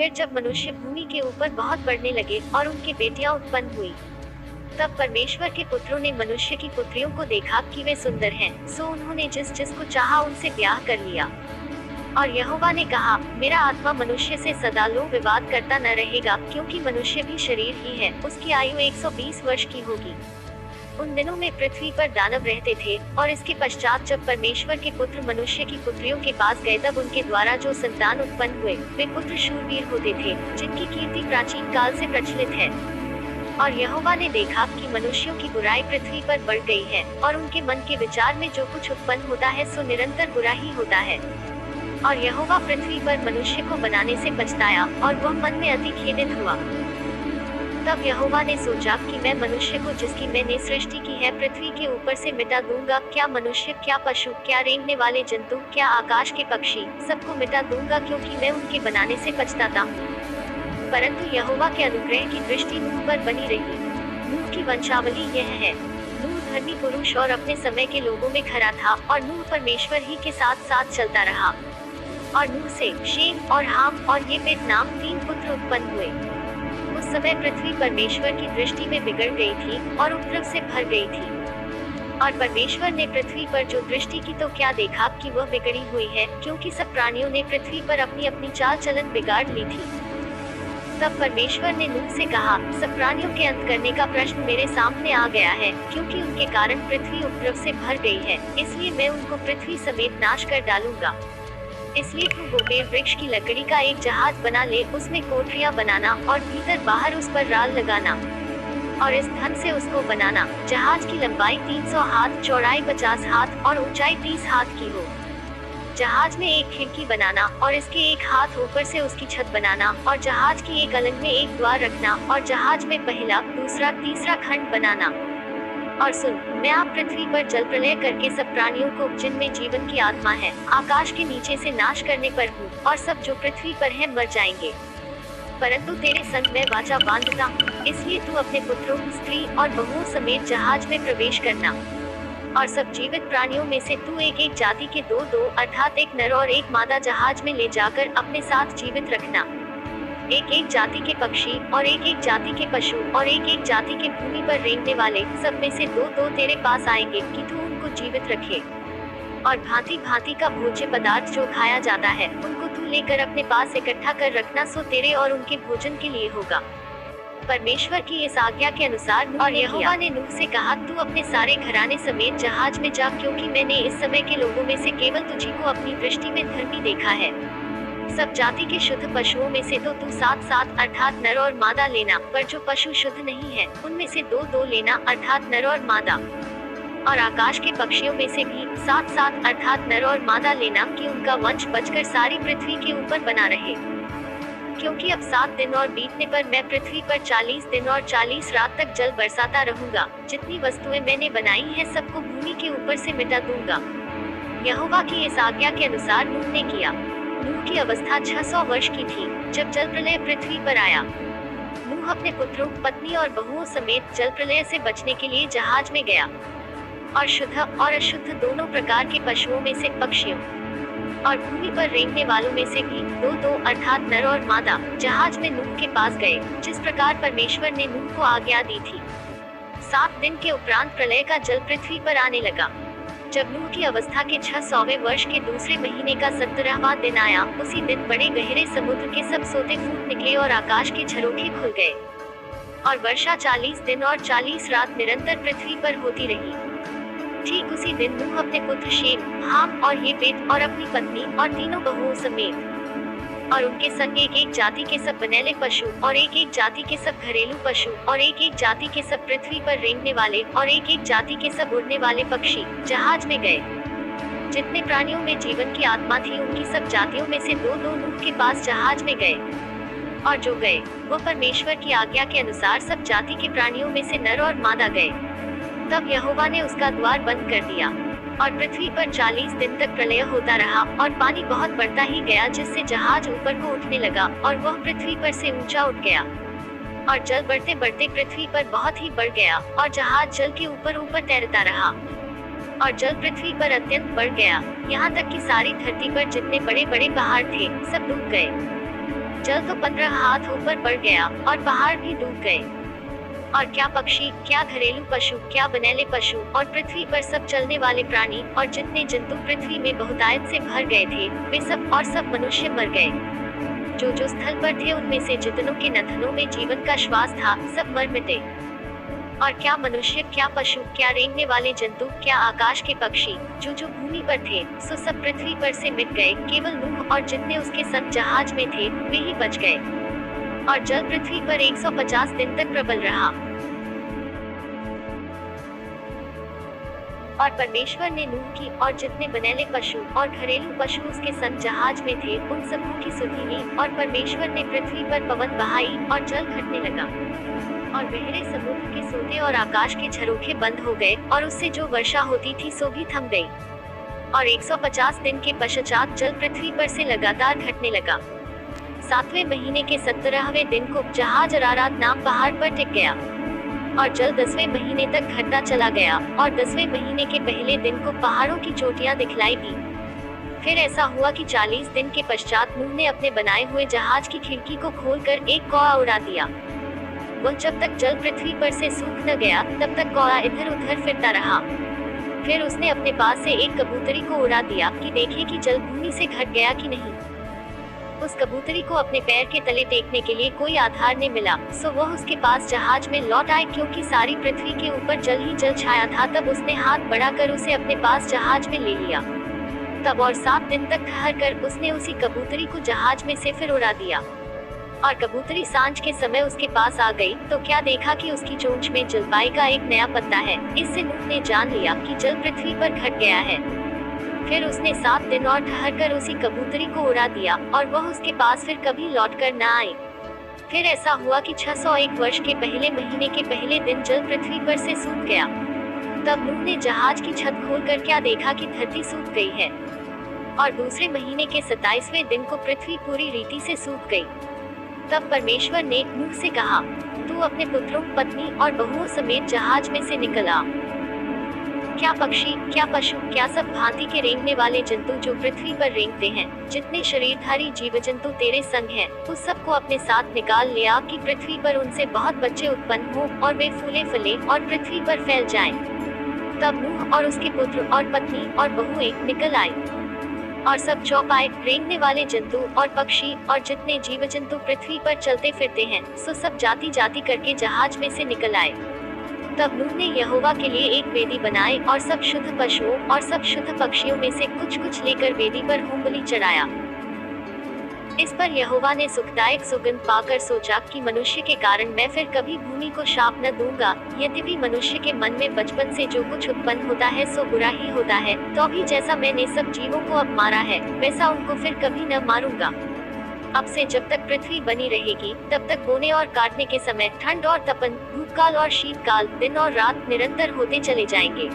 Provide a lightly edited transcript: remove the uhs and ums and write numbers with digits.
फिर जब मनुष्य भूमि के ऊपर बहुत बढ़ने लगे और उनकी बेटियां उत्पन्न हुई, तब परमेश्वर के पुत्रों ने मनुष्य की पुत्रियों को देखा कि वे सुंदर हैं, सो उन्होंने जिस जिसको चाहा उनसे ब्याह कर लिया। और यहोवा ने कहा, मेरा आत्मा मनुष्य से सदा लो विवाद करता न रहेगा, क्योंकि मनुष्य भी शरीर ही है, उसकी आयु 120 वर्ष की होगी। उन दिनों में पृथ्वी पर दानव रहते थे, और इसके पश्चात जब परमेश्वर के पुत्र मनुष्य की पुत्रियों के पास गए, तब उनके द्वारा जो संतान उत्पन्न हुए वे पुत्र शूरवीर होते थे, जिनकी कीर्ति प्राचीन काल से प्रचलित है। और यहोवा ने देखा कि मनुष्यों की बुराई पृथ्वी पर बढ़ गई है, और उनके मन के विचार में जो कुछ उत्पन्न होता है सो निरंतर बुरा ही होता है। और यहोवा पृथ्वी पर मनुष्य को बनाने से पछताया, और वह मन में अति खेदित हुआ। तब यहोवा ने सोचा कि मैं मनुष्य को जिसकी मैंने सृष्टि की है पृथ्वी के ऊपर से मिटा दूंगा, क्या मनुष्य, क्या पशु, क्या रेंगने वाले जंतु, क्या आकाश के पक्षी, सबको मिटा दूंगा, क्योंकि मैं उनके बनाने से पछताता हूँ। परंतु यहोवा के अनुग्रह की दृष्टि नूह पर बनी रही। नूह की वंशावली यह है। नूह धर्मी पुरुष और अपने समय के लोगों में खरा था, और नूह परमेश्वर ही के साथ साथ चलता रहा। और नूह से शेम और हाम और येपेत नाम 3 पुत्र उत्पन्न हुए। उस समय पृथ्वी परमेश्वर की दृष्टि में बिगड़ गई थी और उपद्रव से भर गई थी। और परमेश्वर ने पृथ्वी पर जो दृष्टि की तो क्या देखा कि वह बिगड़ी हुई है, क्योंकि सब प्राणियों ने पृथ्वी पर अपनी अपनी चाल चलन बिगाड़ ली थी। तब परमेश्वर ने नूह से कहा, सब प्राणियों के अंत करने का प्रश्न मेरे सामने आ गया है, क्योंकि उनके कारण पृथ्वी उपद्रव से भर गई है, इसलिए मैं उनको पृथ्वी समेत नाश कर डालूंगा। इसलिए तू बोपेर वृक्ष की लकड़ी का एक जहाज बना ले, उसमें कोठरियां बनाना और भीतर बाहर उस पर राल लगाना, और इस ढंग से उसको बनाना, जहाज की लंबाई 300 हाथ, चौड़ाई 50 हाथ और ऊंचाई 30 हाथ की हो। जहाज में एक खिड़की बनाना, और इसके एक हाथ ऊपर से उसकी छत बनाना, और जहाज की एक अलंग में एक द्वार रखना, और जहाज में पहला, दूसरा, तीसरा खंड बनाना। और सुन, मैं आप पृथ्वी पर जल प्रलय करके सब प्राणियों को जिनमें जीवन की आत्मा है आकाश के नीचे से नाश करने पर हूँ, और सब जो पृथ्वी पर है मर जाएंगे। परंतु तेरे संग मैं वाचा बांधता हूँ, इसलिए तू अपने पुत्रों, स्त्री और बहुओं समेत जहाज में प्रवेश करना। और सब जीवित प्राणियों में से तू एक एक जाति के 2-2 अर्थात एक नर और एक मादा जहाज में ले जाकर अपने साथ जीवित रखना। एक एक जाति के पक्षी और एक एक जाति के पशु और एक एक जाति के भूमि पर रेंगने वाले, सब में से 2-2 तेरे पास आएंगे कि तू उनको जीवित रखे। और भांति भांति का भोज्य पदार्थ जो खाया जाता है उनको तू लेकर अपने पास इकट्ठा कर रखना, सो तेरे और उनके भोजन के लिए होगा। परमेश्वर की इस आज्ञा के अनुसार और यहोवा ने नूह से कहा, तू अपने सारे घराने समेत जहाज में जा, क्योंकि मैंने इस समय के लोगों में से केवल तुझी को अपनी दृष्टि में धर्मी देखा है। सब जाति के शुद्ध पशुओं में से तो तू 7-7 अर्थात नर और मादा लेना, पर जो पशु शुद्ध नहीं है उनमें से 2-2 लेना अर्थात नर और मादा। और आकाश के पक्षियों में से भी 7-7 अर्थात नर और मादा लेना, कि उनका वंश बचकर सारी पृथ्वी के ऊपर बना रहे। क्योंकि अब 7 दिन और बीतने पर मैं पृथ्वी पर 40 दिन और 40 रात तक जल बरसाता रहूंगा। जितनी वस्तुएं मैंने बनाई हैं सबको भूमि के ऊपर से मिटा दूंगा। यहोवा की इस आज्ञा के अनुसार नूह ने किया। नूह की अवस्था 600 वर्ष की थी जब जल प्रलय पृथ्वी पर आया। नूह अपने पुत्रों, पत्नी और बहुओं समेत जल प्रलय से बचने के लिए जहाज में गया, और शुद्ध और अशुद्ध दोनों प्रकार के पशुओं में से, पक्षियों और भूमि पर रेंगने वालों में से भी 2-2 अर्थात नर और मादा जहाज में नूह के पास गए, जिस प्रकार परमेश्वर ने नूह को आज्ञा दी थी। 7 दिन के उपरांत प्रलय का जल पृथ्वी पर आने लगा। जब नूह की अवस्था के 600वें वर्ष के दूसरे महीने का 17वां दिन आया, उसी दिन बड़े गहरे समुद्र के सब सोते फूट निकले और आकाश के झरोखे खुल गए, और वर्षा 40 दिन और 40 रात निरंतर पृथ्वी पर होती रही। ठीक उसी दिन नूह अपने पुत्र शेम, हाम और येपेत और अपनी पत्नी और तीनों बहुओं समेत और उनके संग एक एक जाति के सब बनेले पशु और एक एक जाति के सब घरेलू पशु और एक एक जाति के सब पृथ्वी पर रेंगने वाले और एक एक जाति के सब उड़ने वाले पक्षी जहाज में गए। जितने प्राणियों में जीवन की आत्मा थी उनकी सब जातियों में से 2-2 नूह के पास जहाज में गए, और जो गए वो परमेश्वर की आज्ञा के अनुसार सब जाति के प्राणियों में से नर और मादा गए। तब यहोवा ने उसका द्वार बंद कर दिया, और पृथ्वी पर 40 दिन तक प्रलय होता रहा, और पानी बहुत बढ़ता ही गया, जिससे जहाज ऊपर को उठने लगा, और वह पृथ्वी पर से ऊंचा उठ गया, और जल बढ़ते बढ़ते पृथ्वी पर बहुत ही बढ़ गया, और जहाज जल के ऊपर ऊपर तैरता रहा, और जल पृथ्वी पर अत्यंत बढ़ गया, यहाँ तक कि सारी धरती पर जितने बड़े बड़े पहाड़ थे सब डूब गए। जल तो 15 हाथ ऊपर बढ़ गया और पहाड़ भी डूब गए। और क्या पक्षी, क्या घरेलू पशु, क्या बनैले पशु और पृथ्वी पर सब चलने वाले प्राणी और जितने जंतु पृथ्वी में बहुतायत से भर गए थे, वे सब और सब मनुष्य मर गए। जो स्थल पर थे उनमें से जितनों के नथनों में जीवन का श्वास था, सब मर मिटे। और क्या मनुष्य, क्या पशु, क्या रेंगने वाले जंतु, क्या आकाश के पक्षी, जो भूमि पर थे, सो सब पृथ्वी पर से मिट गए। केवल नूह और जितने उसके संग जहाज में थे, वे ही बच गए। और जल पृथ्वी पर 150 दिन तक प्रबल रहा। और परमेश्वर ने नूह की और जितने बनैले पशु और घरेलू पशु उसके संग जहाज में थे, उन सबों की सुधि ली। और परमेश्वर ने पृथ्वी पर पवन बहाई और जल घटने लगा। और गहरे समुद्र के सोते और आकाश के झरोखे बंद हो गए, और उससे जो वर्षा होती थी सो भी थम गई। और 150 दिन के पश्चात जल पृथ्वी पर से लगातार घटने लगा। 7वें महीने के 17वें दिन को जहाज अरारात नाम पहाड़ पर टिक गया। और जल 10वें महीने तक घटता चला गया। और 10वें महीने के पहले दिन को पहाड़ों की चोटियां दिखलाई दी। फिर ऐसा हुआ कि 40 दिन के पश्चात नूह ने अपने बनाए हुए जहाज की खिड़की को खोलकर एक कौआ उड़ा दिया। वह जब तक जल पृथ्वी पर से सूख न गया, तब तक कौआ इधर उधर फिरता रहा। फिर उसने अपने पास से एक कबूतरी को उड़ा दिया कि देखे कि जल भूमि से घट गया कि नहीं। उस कबूतरी को अपने पैर के तले टेकने के लिए कोई आधार नहीं मिला, सो वह उसके पास जहाज में लौट आए। क्योंकि सारी पृथ्वी के ऊपर जल ही जल छाया था, तब उसने हाथ बढ़ाकर उसे अपने पास जहाज में ले लिया। तब और 7 दिन तक ठहर कर उसने उसी कबूतरी को जहाज में से फिर उड़ा दिया। और कबूतरी सांझ के समय उसके पास आ गई, तो क्या देखा कि उसकी चोंच में जलपाई का एक नया पत्ता है। इससे नूह ने जान लिया कि जल पृथ्वी पर घट गया है। फिर उसने 7 दिन और ठहर कर उसी कबूतरी को उड़ा दिया, और वह उसके पास फिर कभी लौट कर न आई। फिर ऐसा हुआ कि 601 वर्ष के पहले महीने के पहले दिन जल पृथ्वी पर से सूख गया। तब नूह ने जहाज की छत खोलकर क्या देखा कि धरती सूख गई है। और दूसरे महीने के 27वें दिन को पृथ्वी पूरी रीति से सूख गई। तब परमेश्वर ने नूह से कहा, तू अपने पुत्रों, पत्नी और बहुओं समेत जहाज में से निकल आ। क्या पक्षी, क्या पशु, क्या सब भांति के रेंगने वाले जंतु जो पृथ्वी पर रेंगते हैं, जितने शरीरधारी जीव जंतु तेरे संग हैं, उस सबको अपने साथ निकाल ले आ कि पृथ्वी पर उनसे बहुत बच्चे उत्पन्न हो और वे फूले फले और पृथ्वी पर फैल जाएं। तब नूह और उसके पुत्र और पत्नी और बहुएं निकल आए। और सब चौपाए, रेंगने वाले जंतु और पक्षी और जितने जीव जंतु पृथ्वी पर चलते फिरते हैं, सो सब जाति जाति करके जहाज में से निकल आए। तब नूह ने यहोवा के लिए एक वेदी बनाई और सब शुद्ध पशुओं और सब शुद्ध पक्षियों में से कुछ कुछ लेकर वेदी पर होम बलि चढ़ाया। इस पर यहोवा ने सुखदायक सुगंध पाकर सोचा कि मनुष्य के कारण मैं फिर कभी भूमि को शाप न दूंगा। यद्यपि मनुष्य के मन में बचपन से जो कुछ उत्पन्न होता है सो बुरा ही होता है, तो भी जैसा मैंने सब जीवों को अब मारा है, वैसा उनको फिर कभी न मारूंगा। अब से जब तक पृथ्वी बनी रहेगी, तब तक बोने और काटने के समय ठंड और तपन, धूपकाल और शीतकाल, दिन और रात निरंतर होते चले जाएंगे।